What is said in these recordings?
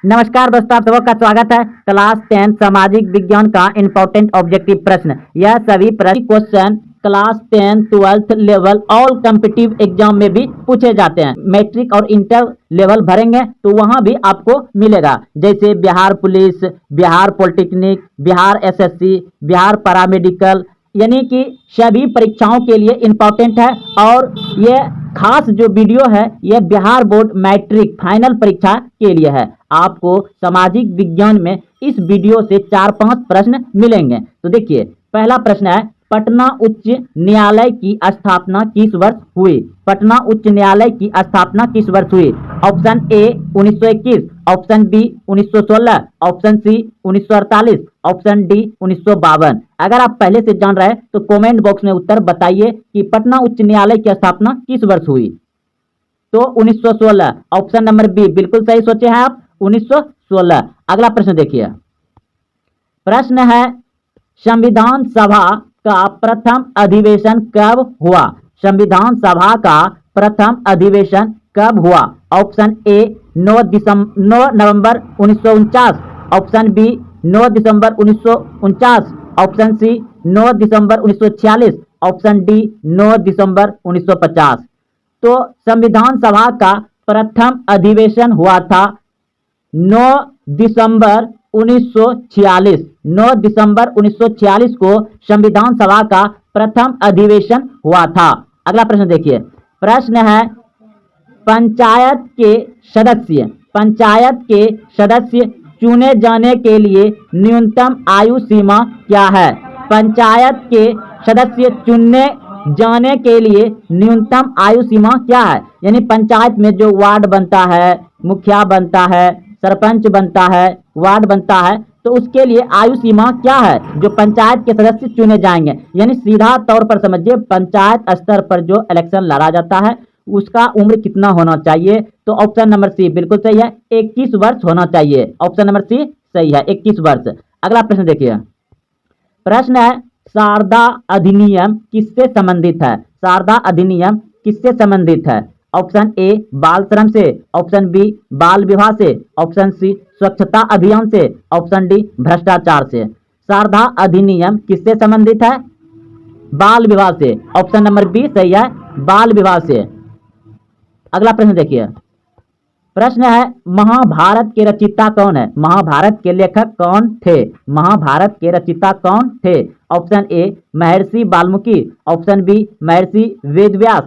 नमस्कार दोस्तों, आप सबका स्वागत है। क्लास 10 सामाजिक विज्ञान का इम्पोर्टेंट ऑब्जेक्टिव प्रश्न। यह सभी प्रश्न question class 10 12th level all competitive exam में भी पूछे जाते हैं। मैट्रिक और इंटर लेवल भरेंगे तो वहां भी आपको मिलेगा, जैसे Bihar police, Bihar polytechnic, Bihar SSC, Bihar paramedical, यानी कि सभी परीक्षाओं के लिए इम्पोर्टेंट है। और ये खास जो वीडियो है ये बिहार बोर्ड मैट्रिक फाइनल परीक्षा के लिए है। आपको सामाजिक विज्ञान में इस वीडियो से 4-5 प्रश्न मिलेंगे। तो देखिए, पहला प्रश्न है, पटना उच्च न्यायालय की स्थापना किस वर्ष हुई? पटना उच्च न्यायालय की स्थापना किस वर्ष हुई? Option A 1921, option B 1916, option C 1948, option D 1952। अगर आप पहले से जान रहे हैं तो कमेंट बॉक्स में उत्तर बताइए कि पटना उच्च न्यायालय की स्थापना किस वर्ष हुई। तो 1916, ऑप्शन नंबर बी बिल्कुल सही सोचे हैं आप, 1916। अगला प्रश्न देखिए, प्रश्न है, संविधान सभा का प्रथम अधिवेशन कब हुआ? संविधान सभा का प्रथम अधिवेशन कब हुआ? ऑप्शन ए 9 नवंबर 1949, ऑप्शन बी 9 दिसंबर 1949, ऑप्शन सी 9 दिसंबर 1946, ऑप्शन डी 9 दिसंबर 1950। तो संविधान सभा का प्रथम अधिवेशन हुआ था 9 दिसंबर 1946। 9 दिसंबर 1946 को संविधान सभा का प्रथम अधिवेशन हुआ था। अगला प्रश्न देखिए, प्रश्न है, पंचायत के सदस्य चुने जाने के लिए न्यूनतम आयु सीमा क्या है? पंचायत के सदस्य चुने जाने के लिए न्यूनतम आयु सीमा क्या है? यानी पंचायत में जो वार्ड बनता है, मुखिया बनता है, सरपंच बनता है, वार्ड बनता है, तो उसके लिए आयु सीमा क्या है जो पंचायत के सदस्य चुने जाएंगे? यानी सीधा तौर पर समझिए, पंचायत स्तर पर जो इलेक्शन लड़ा जाता है उसका उम्र कितना होना चाहिए? तो ऑप्शन नंबर सी बिल्कुल सही है, 21 वर्ष होना चाहिए। ऑप्शन नंबर सी सही है, 21 वर्ष। अगला प्रश्न देखिए, प्रश्न है, शारदा अधिनियम किससे संबंधित है? शारदा अधिनियम किससे संबंधित है? ऑप्शन ए बाल श्रम से, ऑप्शन बी बाल विवाह से, ऑप्शन सी स्वच्छता अभियान से, ऑप्शन डी भ्रष्टाचार से। शारदा अधिनियम किससे संबंधित है? बाल विवाह से। ऑप्शन नंबर बी सही है, बाल विवाह से। अगला प्रश्न देखिए, प्रश्न है, महाभारत के रचयिता कौन है? महाभारत के लेखक कौन थे? महाभारत के रचयिता कौन थे? ऑप्शन ए महर्षि वाल्मीकि, ऑप्शन बी महर्षि वेदव्यास,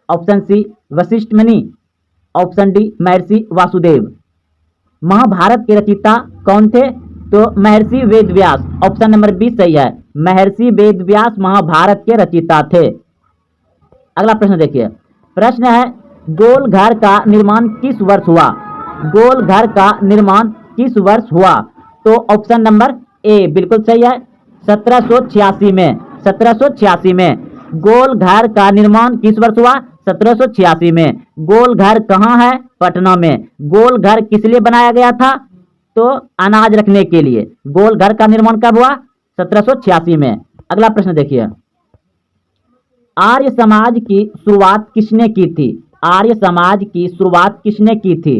ऑप्शन सी वशिष्ठ मुनि, ऑप्शन डी महर्षि वासुदेव। महाभारत के रचयिता कौन थे? तो महर्षि वेदव्यास। ऑप्शन नंबर बी सही है, महर्षि वेदव्यास महाभारत के रचयिता थे। अगला प्रश्न देखिए, प्रश्न है, गोल घर का निर्माण किस वर्ष हुआ? गोल घर का निर्माण किस वर्ष हुआ? तो ऑप्शन नंबर ए बिल्कुल सही है, 1786 में। 1786 में गोल घर का निर्माण किस वर्ष हुआ? 1786 में। गोल घर कहाँ है? पटना में। गोल घर किस लिए बनाया गया था? तो अनाज रखने के लिए। गोल घर का निर्माण कब हुआ? 1786 में। अगला प्रश्न देखिए, आर्य समाज की शुरुआत किसने की थी? आर्य समाज की शुरुआत किसने की थी?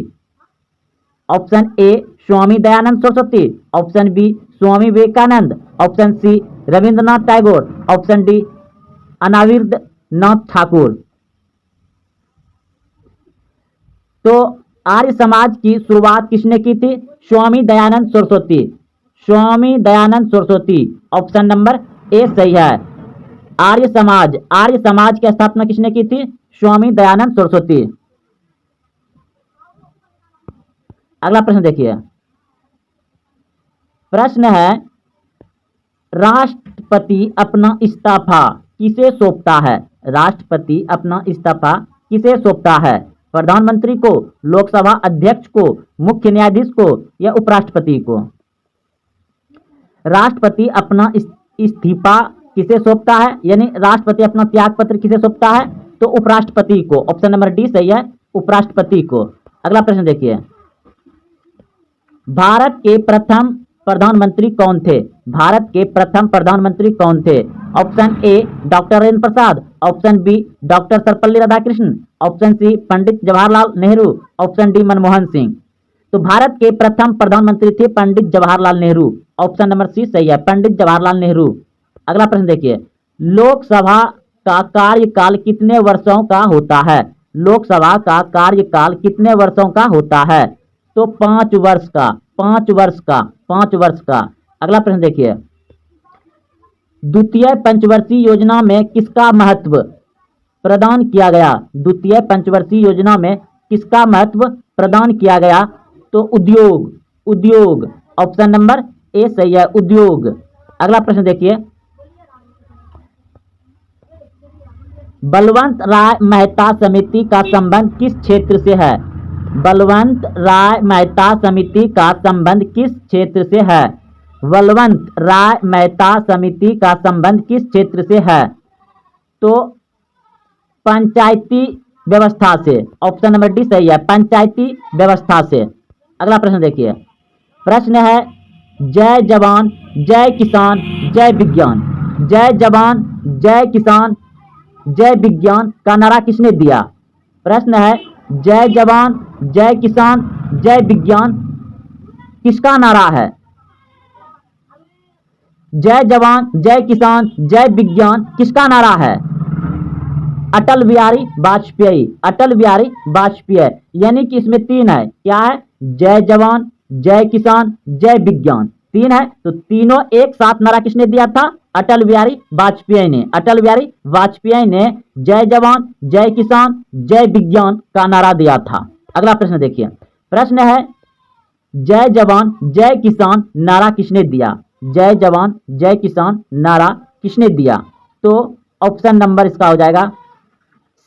Option A Swami Dayanand Saraswati, option B Swami Vivekananda, option C Rabindranath Tagore, option D अनाविर्द नाथ ठाकुर। तो आर्य समाज की शुरुआत किसने की थी? Swami Dayanand Saraswati. Swami Dayanand Saraswati. Option number A सही है, आर्य समाज की स्थापना किसने की थी? स्वामी दयानंद सरस्वती। अगला प्रश्न देखिए, प्रश्न है, राष्ट्रपति अपना इस्तीफा किसे सौंपता है? राष्ट्रपति अपना इस्तीफा किसे सौंपता है? प्रधानमंत्री को, लोकसभा अध्यक्ष को, मुख्य न्यायाधीश को या उपराष्ट्रपति को? राष्ट्रपति अपना इस्तीफा किसे सौंपता है? यानी राष्ट्रपति अपना त्याग पत्र किसे सौंपता है? तो उपराष्ट्रपति को। ऑप्शन नंबर डी सही है, उपराष्ट्रपति को। अगला प्रश्न देखिए, भारत के प्रथम प्रधानमंत्री कौन थे? भारत के प्रथम प्रधानमंत्री कौन थे? Option A doctor Rajendra Prasad, option B doctor Sarvepalli Radhakrishnan, option C Pandit Jawaharlal Nehru, option D Manmohan Singh. तो भारत के प्रथम प्रधानमंत्री थे Pandit Jawaharlal Nehru. Option number C सही है, पंडित जवाहरलाल नेहरू। अगला प्रश्न देखिए, लोकसभा का कार्यकाल कितने वर्षों का होता है? लोकसभा का कार्यकाल कितने वर्षों का होता है? तो 5 वर्ष का, 5 वर्ष का, 5 वर्ष का। अगला प्रश्न देखिए, द्वितीय पंचवर्षीय योजना में किसका महत्व प्रदान किया गया? द्वितीय पंचवर्षीय योजना में किसका महत्व प्रदान किया गया? तो उद्योग, उद्योग। ऑप्शन नंबर ए सही है, उद्योग। अगला प्रश्न देखिए, बलवंत राय मेहता समिति का संबंध किस क्षेत्र से है? बलवंत राय मेहता समिति का संबंध किस क्षेत्र से है? बलवंत राय मेहता समिति का संबंध किस क्षेत्र से है? तो पंचायती व्यवस्था से। ऑप्शन नंबर डी सही है, पंचायती व्यवस्था से। अगला प्रश्न देखिए, प्रश्न है, जय जवान जय किसान जय विज्ञान, जय जवान जय किसान जय विज्ञान का नारा किसने दिया? प्रश्न है, जय जवान जय किसान जय विज्ञान किसका नारा है? जय जवान जय किसान जय विज्ञान किसका नारा है? अटल बिहारी वाजपेयी, अटल बिहारी वाजपेयी। यानी कि इसमें 3 है, क्या है? जय जवान जय किसान जय विज्ञान, 3 है। तो तीनों एक साथ नारा किसने दिया था? अटल बिहारी वाजपेयी ने। अटल बिहारी वाजपेयी ने जय जवान जय किसान जय विज्ञान का नारा दिया था। अगला प्रश्न देखिए, प्रश्न है, जय जवान जय किसान नारा किसने दिया? जय जवान जय किसान नारा किसने दिया? तो ऑप्शन नंबर इसका हो जाएगा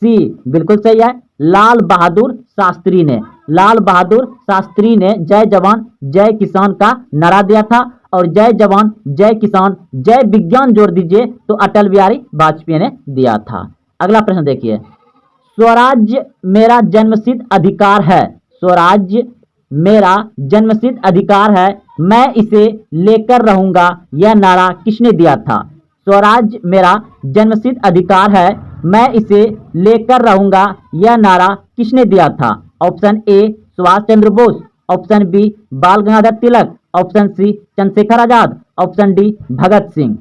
सी, बिल्कुल सही है, लाल बहादुर शास्त्री ने। लाल बहादुर शास्त्री ने जय जवान जय किसान का नारा दिया था। और जय जवान जय किसान जय विज्ञान जोड़ दीजिए तो अटल बिहारी वाजपेयी ने दिया था। अगला प्रश्न देखिए, स्वराज्य मेरा जन्मसिद्ध अधिकार है, स्वराज्य मेरा जन्मसिद्ध अधिकार है, मैं इसे लेकर रहूंगा, यह नारा किसने दिया था? स्वराज्य मेरा जन्मसिद्ध अधिकार है, मैं इसे लेकर रहूंगा, यह नारा किसने दिया था? Option A Subhash Chandra Bose, option B Bal Gangadhar Tilak, option C Chandrashekhar Azad, option D Bhagat Singh.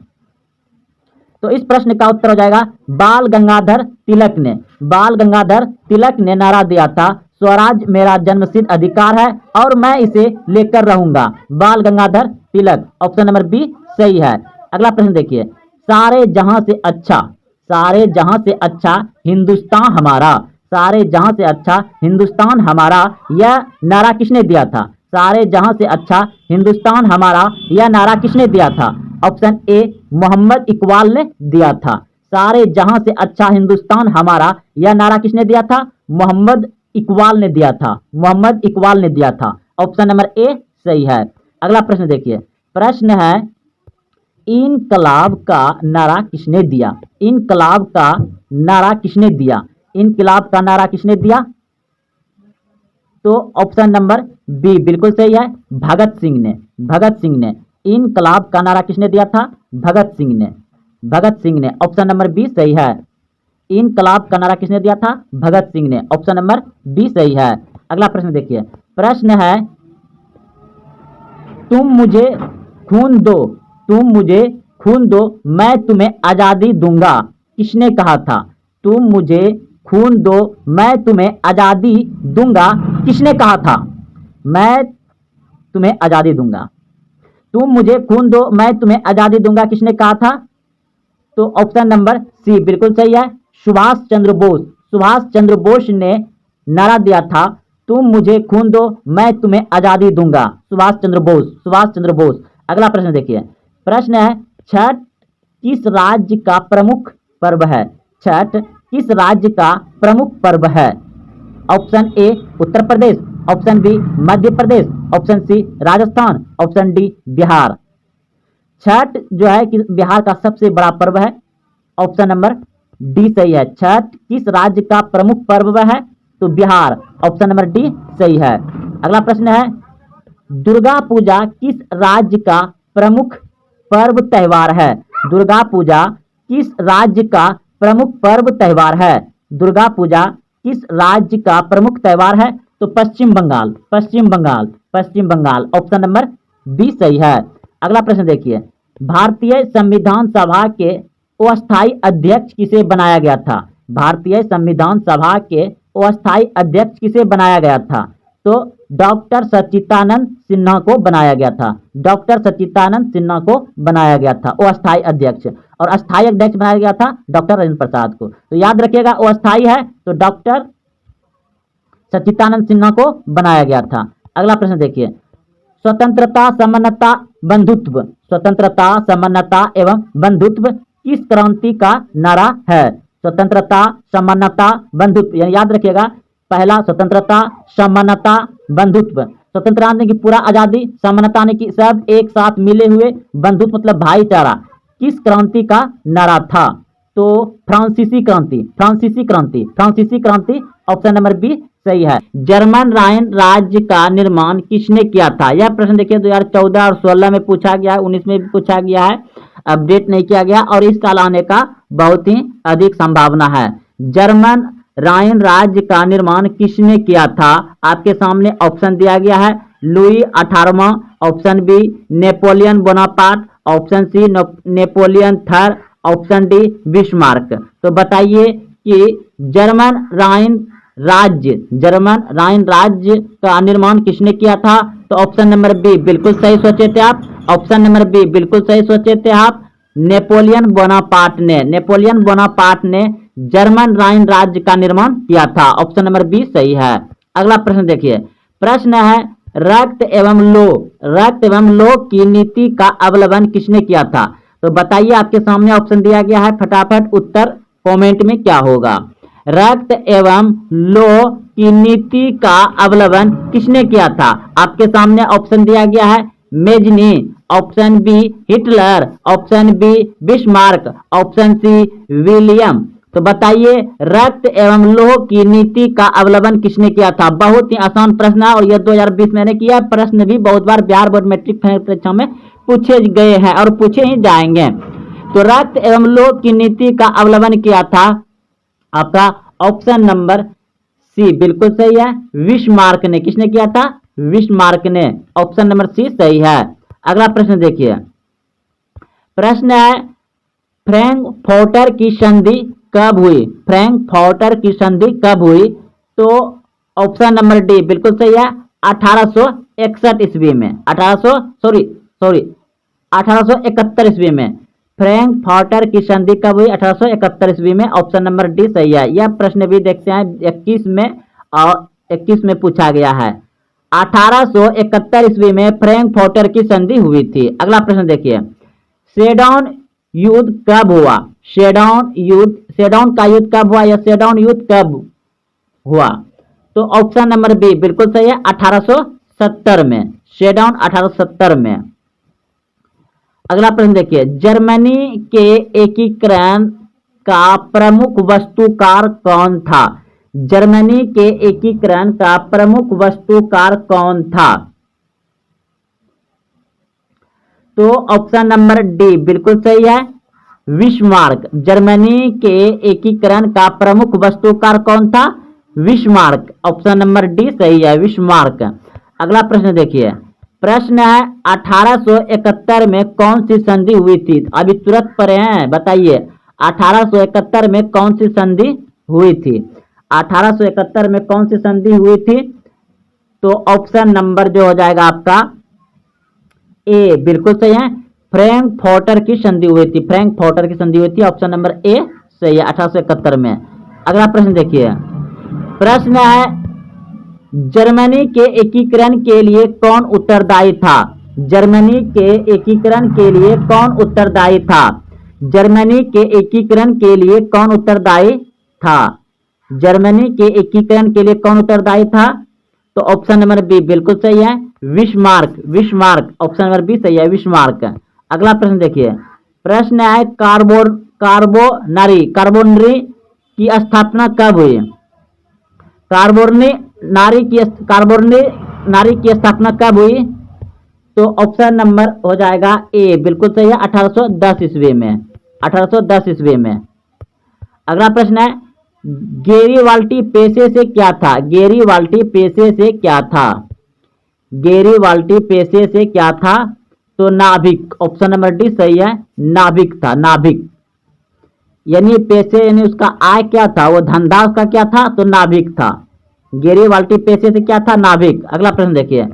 तो इस प्रश्न का उत्तर हो जाएगा बाल गंगाधर तिलक ने। बाल गंगाधर तिलक ने नारा दिया था, स्वराज मेरा जन्मसिद्ध अधिकार है और मैं इसे लेकर रहूंगा। बाल Gangadhar Tilak, option number B सही है। अगला प्रश्न देखिए, सारे जहां से अच्छा, सारे जहां से अच्छा हिंदुस्तान हमारा, सारे जहां से अच्छा हिंदुस्तान हमारा, यह नारा किसने दिया था? सारे जहां से अच्छा हिंदुस्तान हमारा, यह नारा किसने दिया था? ऑप्शन ए मोहम्मद इकबाल ने दिया था। सारे जहां से अच्छा हिंदुस्तान हमारा, यह नारा किसने दिया था? मोहम्मद इकबाल ने दिया था। मोहम्मद इकबाल ने दिया था। ऑप्शन नंबर ए सही है। अगला प्रश्न देखिए, प्रश्न है, इनकलाब का नारा किसने दिया? इनकलाब का नारा किसने दिया? इनकलाब का नारा किसने दिया? तो ऑप्शन नंबर बी बिल्कुल सही है, भगत सिंह ने। भगत सिंह ने। इनकलाब का नारा किसने दिया था? भगत सिंह ने। भगत सिंह ने। ऑप्शन नंबर बी सही है। इनकलाब का नारा किसने दिया था? भगत सिंह ने। ऑप्शन नंबर बी सही है। अगला प्रश्न देखिए, प्रश्न है, तुम मुझे खून दो, तुम मुझे खून दो, मैं तुम्हें आजादी दूंगा, किसने कहा था? तुम मुझे खून दो, मैं तुम्हें आजादी दूंगा, किसने कहा था? मैं तुम्हें आजादी दूंगा। तुम मुझे खून दो, मैं तुम्हें आजादी दूंगा, किसने कहा था? तो ऑप्शन नंबर सी बिल्कुल सही है, सुभाष चंद्र बोस। सुभाष चंद्र बोस ने नारा दिया था, तुम मुझे खून दो, मैं तुम्हें आजादी दूंगा। सुभाष चंद्र बोस। सुभाष चंद्र बोस। अगला प्रश्न देखिए, प्रश्न है, छठ किस राज्य का प्रमुख पर्व है? छठ किस राज्य का प्रमुख पर्व है? Option A Uttar Pradesh, option B Madhya Pradesh, option C Rajasthan, option D Bihar. Chhath जो है कि बिहार का सबसे बड़ा पर्व है। ऑप्शन नंबर डी सही है। छठ किस राज्य का प्रमुख पर्व है? तो बिहार। ऑप्शन नंबर डी सही है। अगला प्रश्न है, दुर्गा पूजा किस राज्य का प्रमुख पर्व त्योहार है? दुर्गा पूजा किस राज्य का प्रमुख पर्व त्योहार है? दुर्गा पूजा किस राज्य का प्रमुख त्योहार है? तो पश्चिम बंगाल। पश्चिम बंगाल। पश्चिम बंगाल। ऑप्शन नंबर बी सही है। अगला प्रश्न देखिए, भारतीय संविधान सभा के अस्थायी अध्यक्ष किसे बनाया गया था? भारतीय संविधान सभा के अस्थायी अध्यक्ष किसे बनाया गया था? तो डॉक्टर सच्चिदानंद सिन्हा को बनाया गया था। डॉक्टर सच्चिदानंद सिन्हा को बनाया गया था अस्थायी अध्यक्ष। और अस्थायी अध्यक्ष बनाया गया था डॉक्टर राजेंद्र प्रसाद को। तो याद रखिएगा, अस्थायी है तो डॉक्टर सच्चिदानंद सिन्हा को बनाया गया था। अगला प्रश्न देखिए, स्वतंत्रता, समानता, बंधुत्व, स्वतंत्रता, समानता एवं बंधुत्व किस क्रांति का नारा है? स्वतंत्रता, समानता, बंधुत्व, यानी याद रखिएगा, पहला स्वतंत्रता, समानता, बंधुत्व। स्वतंत्रता यानी कि पूरा आजादी, समानता यानी कि सब एक साथ मिले हुए, बंधुत्व मतलब भाईचारा, किस क्रांति का नारा था? तो फ्रांसीसी क्रांति, फ्रांसीसी क्रांति, फ्रांसीसी क्रांति। ऑप्शन नंबर बी सही है। जर्मन राइन राज्य का निर्माण किसने किया था? यह प्रश्न देखिए 2014 और 16 में पूछा गया है, 19 में भी पूछा गया है, अपडेट नहीं किया गया और इस साल आने का बहुत ही अधिक संभावना है। जर्मन राइन राज्य का निर्माण किसने किया था? आपके सामने ऑप्शन दिया गया है, लुई 18वां, option B Napoleon Bonaparte, option C Napoleon third, option D Bismarck. तो बताइए कि जर्मन राइन राज्य का निर्माण किसने किया था? तो ऑप्शन नंबर बी बिल्कुल सही सोचे थे आप, ऑप्शन नंबर बी बिल्कुल सही सोचे थे आप, नेपोलियन बोनापार्ट ने जर्मन राइन राज्य का निर्माण किया था। ऑप्शन नंबर बी सही है। अगला प्रश्न देखिए, प्रश्न है रक्त एवं लोह की नीति का अवलंबन किसने किया था? तो बताइए, आपके सामने ऑप्शन दिया गया है, फटाफट उत्तर कमेंट में क्या होगा। रक्त एवं लोह की नीति का अवलंबन किसने किया था? आपके सामने ऑप्शन दिया गया है, Mazzini, option B Hitler, option B Bismarck, option C William. तो बताइए, रक्त एवं लोह की नीति का अवलंबन किसने किया था? बहुत ही आसान प्रश्न है और यह 2020 मैंने किया। प्रश्न भी बहुत बार बिहार बोर्ड मैट्रिक परीक्षा में पूछे गए हैं और पूछे ही जाएंगे। तो रक्त एवं लोह की नीति का अवलंबन किया था आपका ऑप्शन नंबर सी बिल्कुल सही है, बिस्मार्क ने। किसने किया था? बिस्मार्क ने। ऑप्शन नंबर सी सही है। अगला प्रश्न देखिए, प्रश्न है फ्रैंकफर्टर की संधि कब हुई? फ्रैंकफर्टर की संधि कब हुई? तो ऑप्शन नंबर डी बिल्कुल सही है, 1861 ईस्वी में, 1871 ईस्वी में। फ्रैंकफर्टर की संधि कब हुई? 1871 ईस्वी में। ऑप्शन नंबर डी सही है। यह प्रश्न भी देखते हैं 21 में और 21 में पूछा गया है। 1871 ईस्वी में फ्रैंकफर्टर की संधि हुई थी। अगला प्रश्न देखिए, सेडॉन युद्ध कब हुआ? सेडॉन का युद्ध कब हुआ या सेडॉन युद्ध कब हुआ? तो ऑप्शन नंबर बी बिल्कुल सही है, 1870 में। सेडॉन 1870 में। अगला प्रश्न देखिए, जर्मनी के एकीकरण का प्रमुख वास्तुकार कौन था? जर्मनी के एकीकरण का प्रमुख वास्तुकार कौन था? तो ऑप्शन नंबर डी बिल्कुल सही है, बिस्मार्क। जर्मनी के एकीकरण का प्रमुख वास्तुकार कौन था? बिस्मार्क। ऑप्शन नंबर डी सही है, बिस्मार्क। अगला प्रश्न देखिए, प्रश्न है 1871 में कौन सी संधि हुई थी? अभी तुरंत पढ़े हैं, बताइए 1871 में कौन सी संधि हुई थी? 1871 में कौन सी संधि हुई थी? तो ऑप्शन नंबर जो हो जाएगा आपका ए बिल्कुल सही है, फ्रैंकफर्टर की संधि हुई थी। फ्रैंकफर्टर की संधि हुई थी। ऑप्शन नंबर ए सही है, 1871 में। अगला प्रश्न देखिए, प्रश्न है जर्मनी के एकीकरण के लिए कौन उत्तरदायी था? जर्मनी के एकीकरण के लिए कौन उत्तरदायी था? जर्मनी के एकीकरण के लिए कौन उत्तरदायी था? जर्मनी के एकीकरण के लिए कौन उत्तरदायी था? तो ऑप्शन नंबर बी बिल्कुल सही है, बिस्मार्क। ऑप्शन नंबर बी सही है, बिस्मार्क। अगला प्रश्न देखिए, प्रश्न है कार्बोनरी की स्थापना कब हुई? कार्बोनरी की स्थापना कब हुई? तो ऑप्शन नंबर हो जाएगा ए बिल्कुल सही है, 1810 ईस्वी में। 1810 ईस्वी में। अगला प्रश्न है गेरिबाल्डी पेशे से क्या था? गेरिबाल्डी पेशे से क्या था? गेरिबाल्डी पेशे से क्या था? तो नाभिक। ऑप्शन नंबर डी सही है, नाभिक था, नाभिक। यानी पेशे यानी उसका आय क्या था, वो धंधा उसका क्या था? तो नाभिक था। गेरिबाल्डी पेशे से क्या था? नाभिक। अगला प्रश्न देखिए,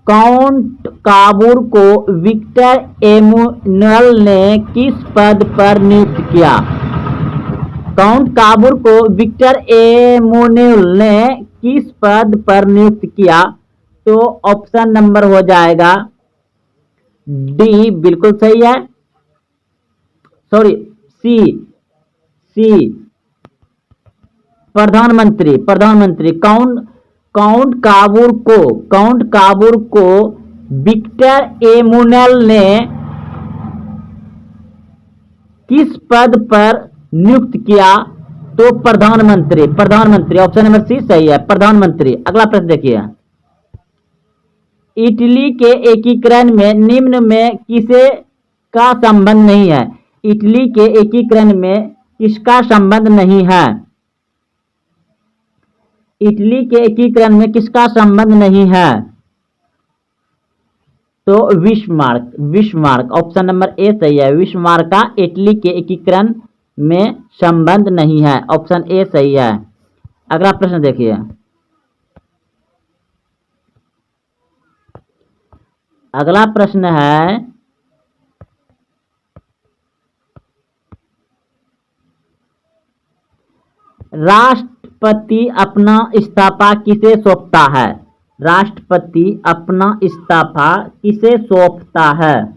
काउंट काबूर को विक्टर एमुनल ने किस पद पर नियुक्त किया? काउंट काबूर को विक्टर एमुनल ने किस पद पर नियुक्त किया? तो ऑप्शन नंबर हो जाएगा डी, बिल्कुल सही है, सॉरी सी, सी प्रधानमंत्री। प्रधानमंत्री काउंट काबूर को विक्टर एमुनल ने किस पद पर नियुक्त किया? तो प्रधानमंत्री। प्रधानमंत्री, ऑप्शन नंबर सी सही है, प्रधानमंत्री। अगला प्रश्न देखिए, इटली के एकीकरण में निम्न में किसे का संबंध नहीं है? इटली के एकीकरण में किसका संबंध नहीं है? इटली के एकीकरण में किसका संबंध नहीं है? तो Bismarck. Bismarck, option number A सही है, बिस्मार्क का इटली के एकीकरण में संबंध नहीं है। ऑप्शन ए सही है। अगला प्रश्न देखिए, अगला प्रश्न है, राष्ट्रपति अपना इस्तीफा किसे सौंपता है? राष्ट्रपति अपना इस्तीफा किसे सौंपता है?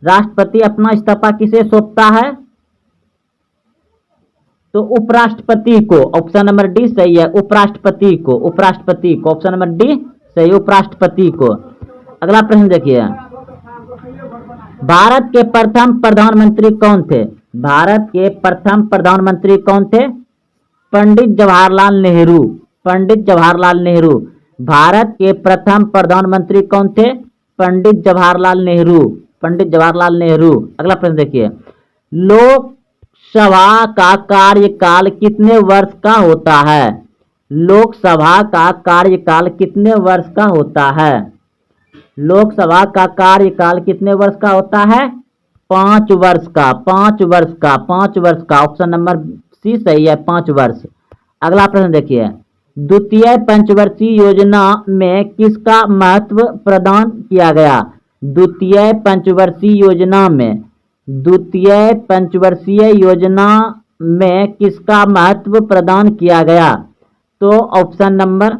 राष्ट्रपति अपना इस्तीफा किसे सौंपता है? तो उपराष्ट्रपति को। ऑप्शन नंबर डी सही है, उपराष्ट्रपति को। उपराष्ट्रपति को, ऑप्शन नंबर डी सही, उपराष्ट्रपति को। अगला प्रश्न देखिए, भारत के प्रथम प्रधानमंत्री कौन थे? भारत के प्रथम प्रधानमंत्री कौन थे? पंडित जवाहरलाल नेहरू। पंडित जवाहरलाल नेहरू। भारत के प्रथम प्रधानमंत्री कौन थे? पंडित जवाहरलाल नेहरू। पंडित जवाहरलाल नेहरू। अगला प्रश्न देखिए, लोकसभा का कार्यकाल कितने वर्ष का होता है? लोकसभा का कार्यकाल कितने वर्ष का होता है? लोकसभा का कार्यकाल कितने वर्ष का होता है? 5 वर्ष का। 5 वर्ष का। 5 वर्ष का। ऑप्शन नंबर सी सही है, 5 वर्ष। अगला प्रश्न देखिए, द्वितीय पंचवर्षीय योजना में किसका महत्व प्रदान किया गया? द्वितीय पंचवर्षीय योजना में, द्वितीय पंचवर्षीय योजना में किसका महत्व प्रदान किया गया? तो ऑप्शन नंबर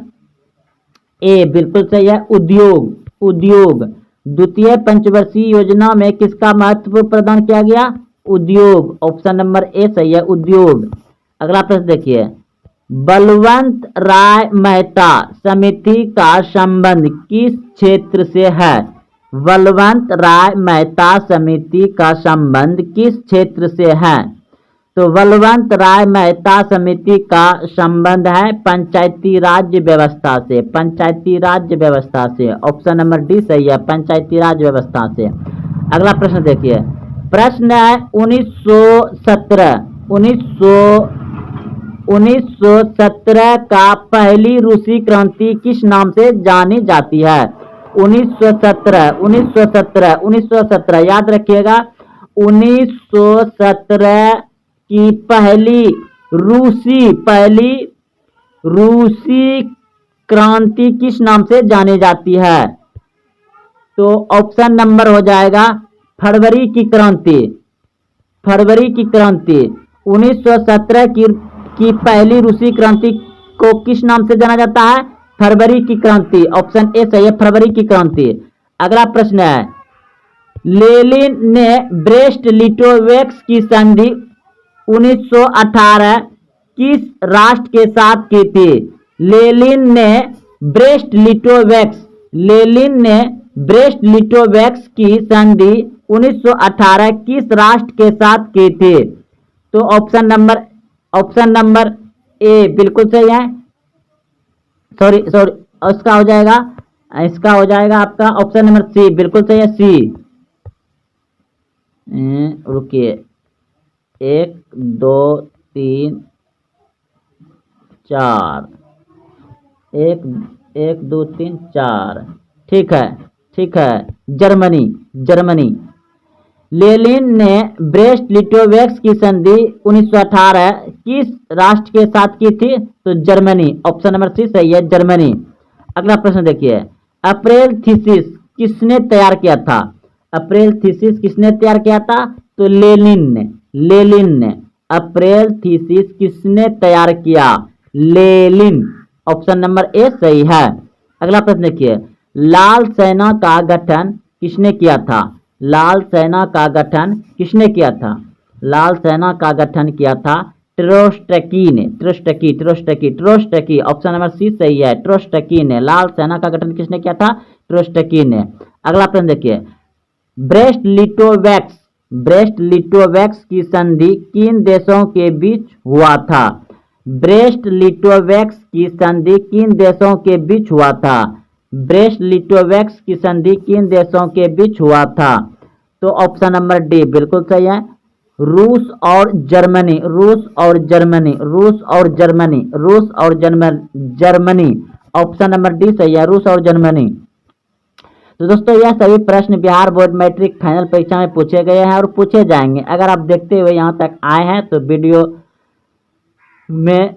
ए बिल्कुल सही है, उद्योग। उद्योग। द्वितीय पंचवर्षीय योजना में किसका महत्व प्रदान किया गया? उद्योग। ऑप्शन नंबर ए सही है, उद्योग। अगला प्रश्न देखिए, बलवंत राय मेहता समिति का संबंध किस क्षेत्र से है? बलवंत राय मेहता समिति का संबंध किस क्षेत्र से है? तो बलवंत राय मेहता समिति का संबंध है पंचायती राज्य व्यवस्था से। पंचायती राज्य व्यवस्था से। ऑप्शन नंबर डी सही है, पंचायती राज व्यवस्था से। अगला प्रश्न देखिए, प्रश्न है 1917 का पहली रूसी क्रांति किस नाम से जानी जाती है? 1917 याद रखिएगा, 1917 की पहली रूसी क्रांति किस नाम से जानी जाती है? तो ऑप्शन नंबर हो जाएगा फरवरी की क्रांति। फरवरी की क्रांति। 1917 की पहली रूसी क्रांति को किस नाम से जाना जाता है? फरवरी की क्रांति। ऑप्शन ए सही है, फरवरी की क्रांति। अगला प्रश्न है, लेनिन ने ब्रेस्ट लिटोवेस्क की संधि 1918 किस राष्ट्र के साथ की थी? लेनिन ने ब्रेस्ट लिटोवेस्क की संधि 1918 किस राष्ट्र के साथ की थी? तो ऑप्शन नंबर ए बिल्कुल सही है, सॉरी इसका हो जाएगा आपका ऑप्शन नंबर सी, बिल्कुल सही है, सी। रुकिए, 1 2 3 4, एक एक 2 3 4, ठीक है, ठीक है। Germany, Germany. लेनिन ने ब्रेस्ट लिटोवेस्क की संधि 1918 किस राष्ट्र के साथ की थी? तो जर्मनी, ऑप्शन नंबर सी सही है, जर्मनी। अगला प्रश्न देखिए, अप्रैल थीसिस किसने तैयार किया था? अप्रैल थीसिस किसने तैयार किया था? तो लेनिन ने, लेनिन ने। अप्रैल थीसिस किसने तैयार किया? लेनिन, ऑप्शन नंबर ए सही है। अगला प्रश्न देखिए, लाल सेना का गठन किसने किया था? लाल सेना का गठन किसने किया था? लाल सेना का गठन किया था ट्रोट्स्की ने, ट्रोट्स्की, ट्रोट्स्की, ट्रोट्स्की, ऑप्शन नंबर सी सही है, ट्रोट्स्की ने। लाल सेना का गठन किसने किया था? ट्रोट्स्की ने। अगला प्रश्न देखिए, ब्रेस्ट लिटोवेस्क, ब्रेस्ट लिटोवेस्क की संधि किन देशों के बीच हुआ था? ब्रेस्ट लिटोवेस्क की संधि किन देशों के बीच हुआ था? ब्रेस्ट लिटोवेस्क की संधि किन देशों के बीच हुआ था? तो ऑप्शन नंबर डी बिल्कुल सही है, रूस और जर्मनी, रूस और जर्मनी, रूस और जर्मनी, रूस और जर्मनी, ऑप्शन नंबर डी सही है, रूस और जर्मनी। तो दोस्तों यह सभी प्रश्न बिहार बोर्ड मैट्रिक फाइनल परीक्षा में पूछे गए हैं और पूछे जाएंगे। अगर आप देखते हुए यहाँ तक आए हैं तो वीडियो में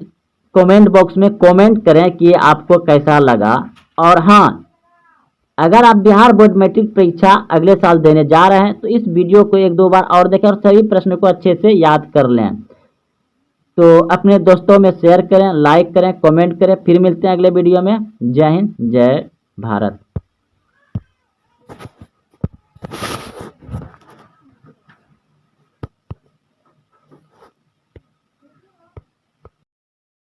कमेंट बॉक्स में कमेंट करें कि आपको कैसा लगा। और हाँ, अगर आप बिहार बोर्ड मैट्रिक परीक्षा अगले साल देने जा रहे हैं तो इस वीडियो को 1-2 बार और देखें और सभी प्रश्नों को अच्छे से याद कर लें। तो अपने दोस्तों में शेयर करें, लाइक करें, कमेंट करें। फिर मिलते हैं अगले वीडियो में। जय हिंद, जय भारत।